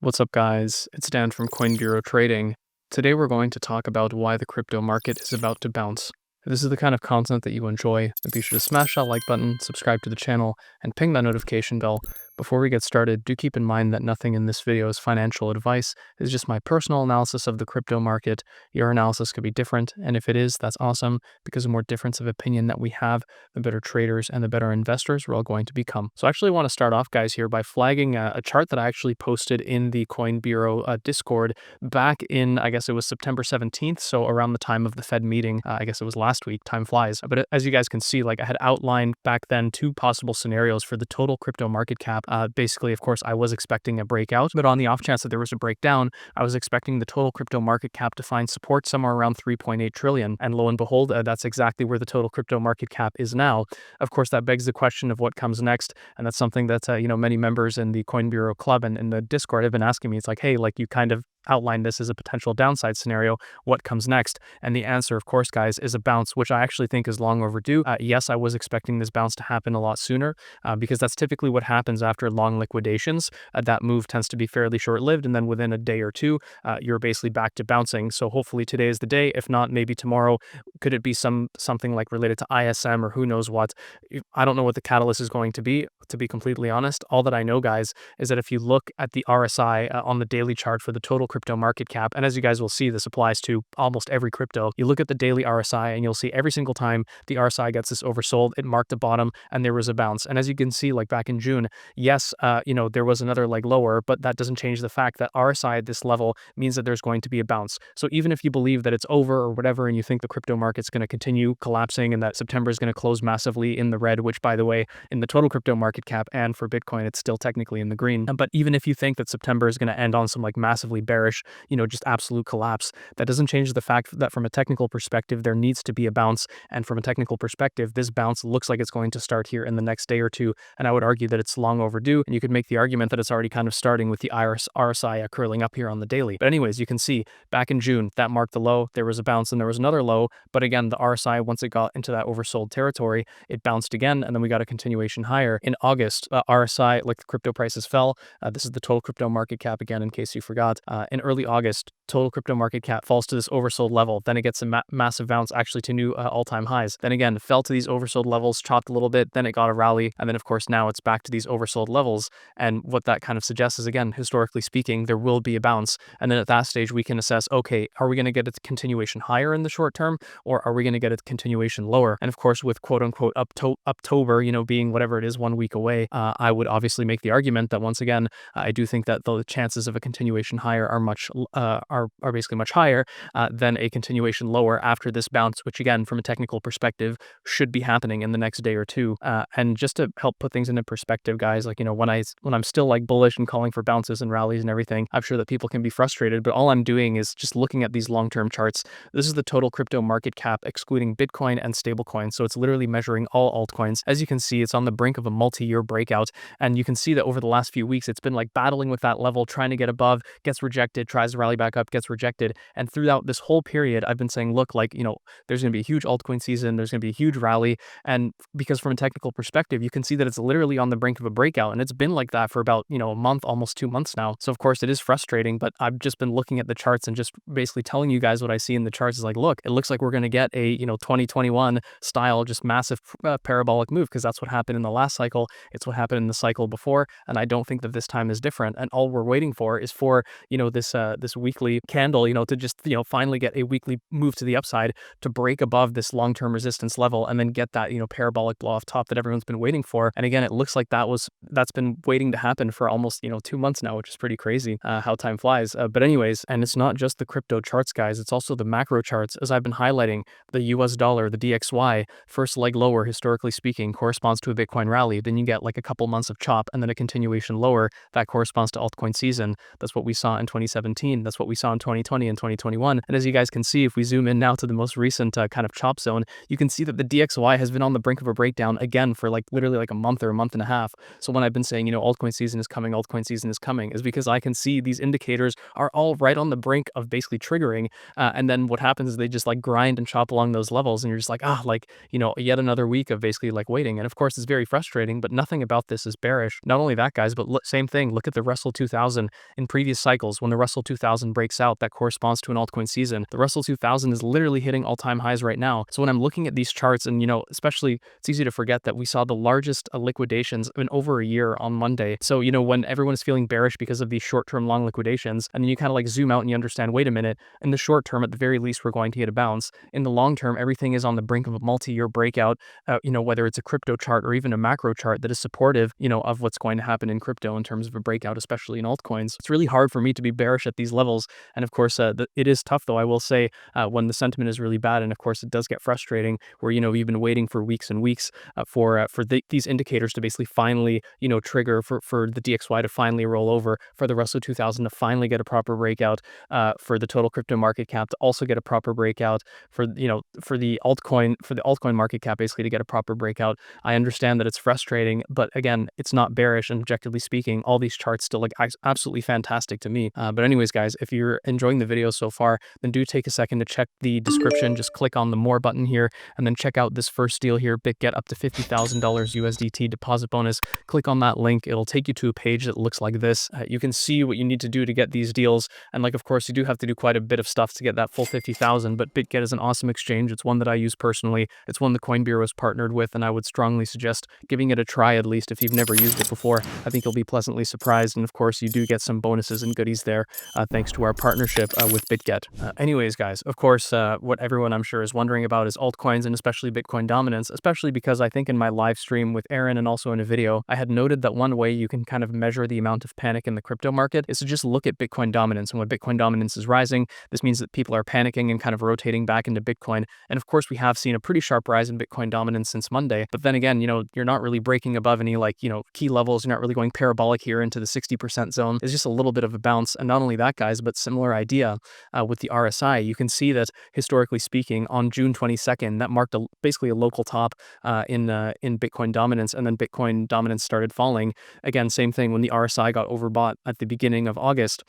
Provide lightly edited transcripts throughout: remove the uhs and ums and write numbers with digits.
What's up, guys? It's Dan from Coin Bureau Trading. Today we're going to talk about why the crypto market is about to bounce. If this is the kind of content that you enjoy, then be sure to smash that like button, subscribe to the channel, and ping that notification bell. Before we get started, do keep in mind that nothing in this video is financial advice. It's just my personal analysis of the crypto market. Your analysis could be different, and if it is, that's awesome, because the more difference of opinion that we have, the better traders and the better investors we're all going to become. So I actually want to start off, guys, here by flagging a chart that I actually posted in the Coin Bureau Discord back in, I guess it was September 17th, so around the time of the Fed meeting. I guess it was last week. Time flies. But as you guys can see, like I had outlined back then two possible scenarios for the total crypto market cap. Basically, of course, I was expecting a breakout, but on the off chance that there was a breakdown, I was expecting the total crypto market cap to find support somewhere around 3.8 trillion. And lo and behold, that's exactly where the total crypto market cap is now. Of course, that begs the question of what comes next. And that's something that, many members in the Coin Bureau Club and in the Discord have been asking me. It's like, hey, like you kind of outline this as a potential downside scenario. What comes next? And the answer, of course, guys, is a bounce, which I actually think is long overdue. Yes, I was expecting this bounce to happen a lot sooner because that's typically what happens after long liquidations. That move tends to be fairly short-lived, and then within a day or two, you're basically back to bouncing. So hopefully today is the day. If not, maybe tomorrow. Could it be something like related to ISM or who knows what? I don't know what the catalyst is going to be completely honest. All that I know, guys, is that if you look at the RSI on the daily chart for the total crypto market cap, and as you guys will see, this applies to almost every crypto. You look at the daily RSI and you'll see every single time the RSI gets this oversold, it marked a bottom and there was a bounce. And as you can see, like back in June, yes, there was another leg lower, but that doesn't change the fact that RSI at this level means that there's going to be a bounce. So even if you believe that it's over or whatever, and you think the crypto market's going to continue collapsing and that September is going to close massively in the red, which by the way, in the total crypto market cap and for Bitcoin, it's still technically in the green. But even if you think that September is going to end on some like massively bearish, just absolute collapse, that doesn't change the fact that from a technical perspective, there needs to be a bounce. And from a technical perspective, this bounce looks like it's going to start here in the next day or two. And I would argue that it's long overdue. And you could make the argument that it's already kind of starting with the RSI curling up here on the daily. But anyways, you can see back in June, that marked the low, there was a bounce and there was another low. But again, the RSI, once it got into that oversold territory, it bounced again. And then we got a continuation higher. In August, RSI, like the crypto prices fell. This is the total crypto market cap again, in case you forgot. In early August, total crypto market cap falls to this oversold level. Then it gets a massive bounce actually to new all-time highs. Then again, fell to these oversold levels, chopped a little bit, then it got a rally. And then of course, now it's back to these oversold levels. And what that kind of suggests is, again, historically speaking, there will be a bounce. And then at that stage, we can assess, okay, are we going to get a continuation higher in the short term, or are we going to get a continuation lower? And of course, with quote unquote Uptober, being whatever it is, 1 week away, I would obviously make the argument that once again, I do think that the chances of a continuation higher are basically much higher than a continuation lower after this bounce, which again, from a technical perspective, should be happening in the next day or two. And just to help put things into perspective, guys, like, when I'm still like bullish and calling for bounces and rallies and everything, I'm sure that people can be frustrated, but all I'm doing is just looking at these long-term charts. This is the total crypto market cap, excluding Bitcoin and stablecoin. So it's literally measuring all altcoins. As you can see, it's on the brink of a multi-year breakout. And you can see that over the last few weeks, it's been like battling with that level, trying to get above, gets rejected, tries to rally back up, gets rejected. And throughout this whole period, I've been saying, look, like, there's going to be a huge altcoin season. There's going to be a huge rally. And because from a technical perspective, you can see that it's literally on the brink of a breakout. And it's been like that for about, a month, almost 2 months now. So of course it is frustrating, but I've just been looking at the charts and just basically telling you guys what I see in the charts is like, look, it looks like we're going to get a, 2021 style, just massive parabolic move, because that's what happened in the last cycle. It's what happened in the cycle before. And I don't think that this time is different. And all we're waiting for is for, this weekly candle, to just, finally get a weekly move to the upside to break above this long-term resistance level and then get that, parabolic blow off top that everyone's been waiting for. And again, it looks like that's been waiting to happen for almost, 2 months now, which is pretty crazy how time flies. But anyways, and it's not just the crypto charts, guys, it's also the macro charts. As I've been highlighting, the US dollar, the DXY, first leg lower, historically speaking, corresponds to a Bitcoin rally. Then you get like a couple months of chop and then a continuation lower that corresponds to altcoin season. That's what we saw in 2017. That's what we saw in 2020 and 2021. And as you guys can see, if we zoom in now to the most recent kind of chop zone, you can see that the DXY has been on the brink of a breakdown again for like literally like a month or a month and a half. So when I've been saying, altcoin season is coming, altcoin season is coming, is because I can see these indicators are all right on the brink of basically triggering. And then what happens is they just like grind and chop along those levels. And you're just like, yet another week of basically like waiting. And of course, it's very frustrating, but nothing about this is bearish. Not only that, guys, but same thing. Look at the Russell 2000 in previous cycles. When the Russell 2000 breaks out, that corresponds to an altcoin season. The Russell 2000 is literally hitting all-time highs right now. So when I'm looking at these charts, and especially it's easy to forget that we saw the largest liquidations in over a year on Monday. So when everyone is feeling bearish because of these short-term long liquidations, and then you kind of like zoom out and you understand, wait a minute, in the short term, at the very least, we're going to get a bounce. In the long term, everything is on the brink of a multi-year breakout. Whether it's a crypto chart or even a macro chart that is supportive, of what's going to happen in crypto in terms of a breakout, especially in altcoins. It's really hard for me to be bearish at these levels. And of course, it is tough, though, I will say, when the sentiment is really bad. And of course, it does get frustrating where, we've been waiting for weeks and weeks for these indicators to basically finally, trigger for the DXY to finally roll over, for the Russell 2000 to finally get a proper breakout, for the total crypto market cap to also get a proper breakout, for the altcoin market cap basically to get a proper breakout. I understand that it's frustrating, but again, it's not bearish, and objectively speaking, all these charts still look absolutely fantastic to me. But anyways, guys, if you're enjoying the video so far, then do take a second to check the description. Just click on the more button here, and then check out this first deal here, get up to $50,000 USDT deposit bonus. Click on that link. It'll take you to a page that looks like this. You can see what you need to do to get these deals. And of course, you do have to do quite a bit of stuff to get that full 50,000, but BitGet is an awesome exchange. It's one that I use personally. It's one the Coin Bureau is partnered with, and I would strongly suggest giving it a try, at least if you've never used it before. I think you'll be pleasantly surprised. And of course, you do get some bonuses and goodies there, thanks to our partnership with BitGet. Anyways, guys, of course, what everyone I'm sure is wondering about is altcoins, and especially Bitcoin dominance, especially because I think in my live stream with Aaron and also in a video, I had noted that one way you can kind of measure the amount of panic in the crypto market is to just look at Bitcoin dominance. And when Bitcoin dominance is rising, this means that people are panicking and kind of rotating back into Bitcoin. And of course, we have seen a pretty sharp rise in Bitcoin dominance since Monday. But then again, you're not really breaking above any key levels. You're not really going parabolic here into the 60% zone. It's just a little bit of a bounce. And not only that, guys, but similar idea with the RSI. You can see that historically speaking, on June 22nd, that marked basically a local top in Bitcoin dominance, and then Bitcoin dominance started falling. Again, same thing when the RSI got overbought at the beginning of August.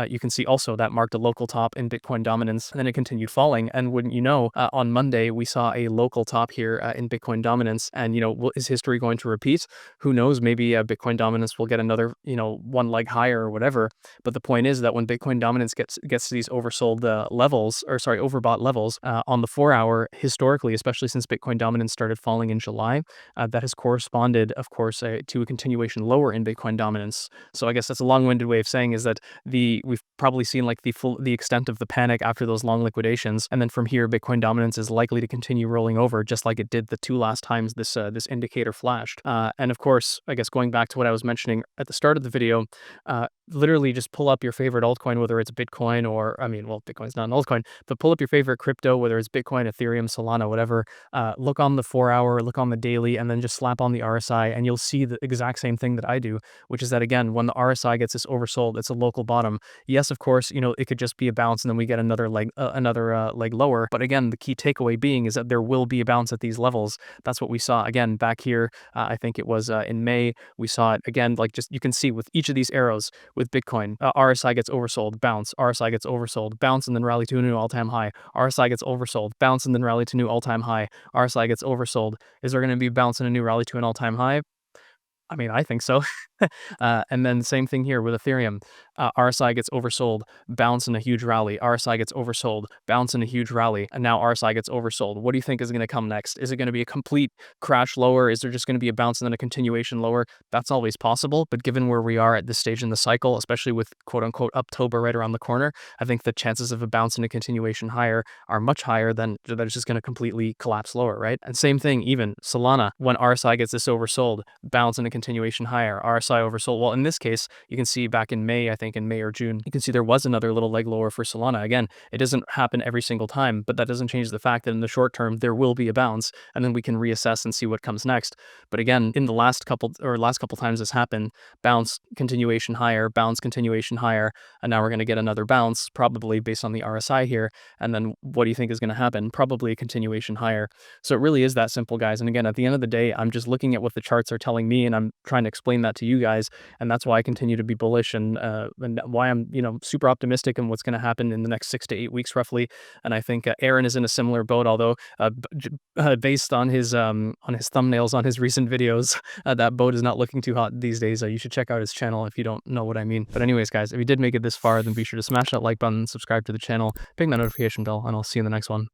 You can see also that marked a local top in Bitcoin dominance, and then it continued falling. And wouldn't you know, on Monday we saw a local top here in Bitcoin dominance. And is history going to repeat? Who knows? Maybe Bitcoin dominance will get another one leg higher or whatever. But the point is that when Bitcoin dominance gets to these oversold overbought levels on the 4-hour, historically, especially since Bitcoin dominance started falling in July, that has corresponded, of course, to a continuation lower in Bitcoin dominance. So I guess that's a long-winded way of saying is that we've probably seen like the extent of the panic after those long liquidations, and then from here, Bitcoin dominance is likely to continue rolling over, just like it did the 2 last times this indicator flashed. And of course, I guess going back to what I was mentioning at the start of the video, literally just pull up your favorite altcoin, whether it's Bitcoin or, Bitcoin's not an altcoin, but pull up your favorite crypto, whether it's Bitcoin, Ethereum, Solana, whatever. Look on the 4-hour, look on the daily, and then just slap on the RSI, and you'll see the exact same thing that I do, which is that, again, when the RSI gets this oversold, it's a local bottom. Yes, of course, it could just be a bounce, and then we get another leg lower. But again, the key takeaway being is that there will be a bounce at these levels. That's what we saw, again, back here. I think it was in May. We saw it again, you can see with each of these arrows with Bitcoin, RSI gets oversold, bounce, RSI gets oversold, bounce, and then rally to a new all-time high. RSI gets oversold, bounce, and then rally to new all-time high. RSI gets oversold. Is there going to be a bounce and a new rally to an all-time high? I think so. And then same thing here with Ethereum. RSI gets oversold, bounce in a huge rally. RSI gets oversold, bounce in a huge rally. And now RSI gets oversold. What do you think is going to come next? Is it going to be a complete crash lower? Is there just going to be a bounce and then a continuation lower? That's always possible. But given where we are at this stage in the cycle, especially with quote unquote Uptober right around the corner, I think the chances of a bounce and a continuation higher are much higher than that it's just going to completely collapse lower, right? And same thing, even Solana, when RSI gets this oversold, bounce and a continuation higher. RSI RSI oversold. Well, in this case, you can see back in May, I think in May or June, you can see there was another little leg lower for Solana. Again, it doesn't happen every single time, but that doesn't change the fact that in the short term, there will be a bounce, and then we can reassess and see what comes next. But again, in the last couple times this happened, bounce, continuation higher, bounce, continuation higher, and now we're going to get another bounce, probably based on the RSI here. And then what do you think is going to happen? Probably a continuation higher. So it really is that simple, guys. And again, at the end of the day, I'm just looking at what the charts are telling me, and I'm trying to explain that to you guys. And that's why I continue to be bullish, and why I'm, super optimistic in what's going to happen in the next 6 to 8 weeks, roughly. And I think Aaron is in a similar boat, although based on his thumbnails on his recent videos, that boat is not looking too hot these days. You should check out his channel if you don't know what I mean. But anyways, guys, if you did make it this far, then be sure to smash that like button, subscribe to the channel, ping that notification bell, and I'll see you in the next one.